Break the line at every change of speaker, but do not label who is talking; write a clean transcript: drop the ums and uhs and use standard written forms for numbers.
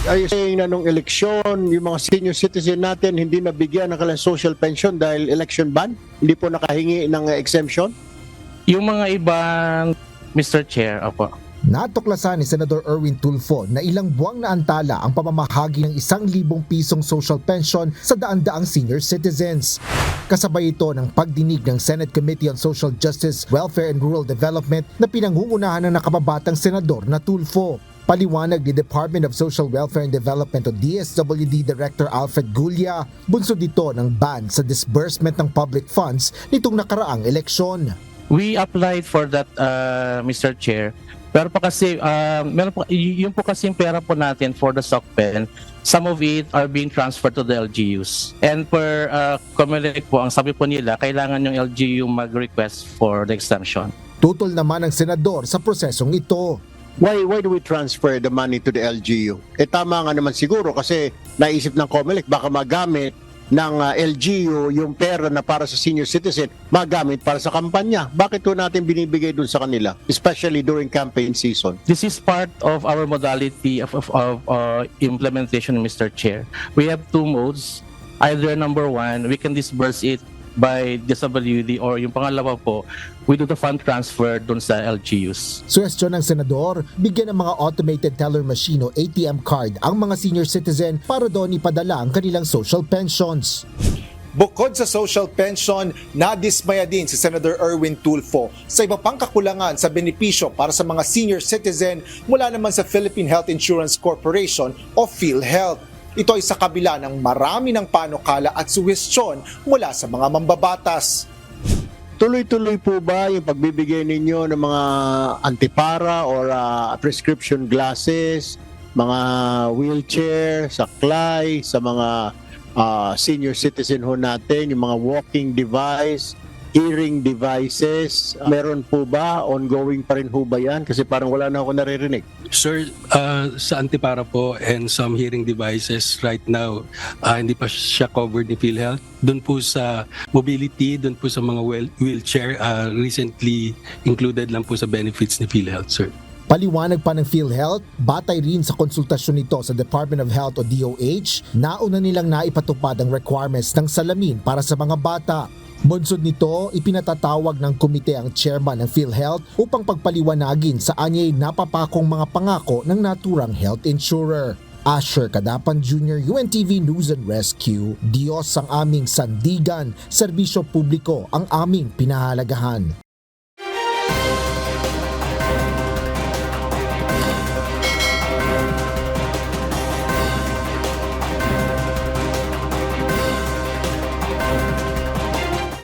Are you saying na nung eleksyon, yung mga senior citizen natin hindi nabigyan ng kanilang social pension dahil election ban? Hindi po nakahingi ng exemption?
Yung mga ibang, Mr. Chair, opo.
Natuklasan ni Senador Erwin Tulfo na ilang buwang naantala ang pamamahagi ng 1,000 pisong social pension sa daan-daang senior citizens. Kasabay ito ng pagdinig ng Senate Committee on Social Justice, Welfare and Rural Development na pinangungunahan ng nakababatang senador na Tulfo. Paliwanag ni Department of Social Welfare and Development o DSWD Director Alfred Gulia, bunsod dito ng ban sa disbursement ng public funds nitong nakaraang eleksyon.
We applied for that, Mr. Chair. Pero po kasi, yung po kasi yung pera po natin for the SOCPEN, some of it are being transferred to the LGUs. And per Comelec po, ang sabi po nila, kailangan yung LGU mag-request for the exemption.
Tutol naman ang senador sa prosesong ito.
Why do we transfer the money to the LGU? Tama nga naman siguro kasi naisip ng COMELEC baka magamit ng LGU yung pera na para sa senior citizen magamit para sa kampanya. Bakit po natin binibigay dun sa kanila? Especially during campaign season.
This is part of our modality of implementation, Mr. Chair. We have two modes. Either number one, we can disburse it by DSWD, or yung pangalawa po, we do the fund transfer dun sa LGUs.
Suwestyon ng senador, bigyan ng mga automated teller machine o ATM card ang mga senior citizen para doon ipadala ang kanilang social pensions.
Bukod sa social pension, nadismaya din si Senator Erwin Tulfo sa iba pang kakulangan sa benepisyo para sa mga senior citizen mula naman sa Philippine Health Insurance Corporation o PhilHealth. Ito ay sa kabila ng marami ng panukala at suhestyon mula sa mga mambabatas.
Tuloy-tuloy po ba yung pagbibigay ninyo ng mga antipara or prescription glasses, mga wheelchair, saklay, sa mga senior citizen ho natin, yung mga walking device, hearing devices? Meron po ba? Ongoing pa rin ho ba yan? Kasi parang wala na ako naririnig.
Sir, sa antipara po and some hearing devices right now, hindi pa siya covered ni PhilHealth. Doon po sa mobility, doon po sa mga wheelchair, recently included lang po sa benefits ni PhilHealth, sir.
Paliwanag pa ng PhilHealth, batay rin sa konsultasyon nito sa Department of Health o DOH, nauna nilang naipatupad ang requirements ng salamin para sa mga bata. Bunsod nito, ipinatatawag ng komite ang chairman ng PhilHealth upang pagpaliwanagin sa anyay napapakong mga pangako ng naturang health insurer. Asher Kadapan Jr., UNTV News and Rescue. Diyos ang aming sandigan, serbisyo publiko ang aming pinahalagahan.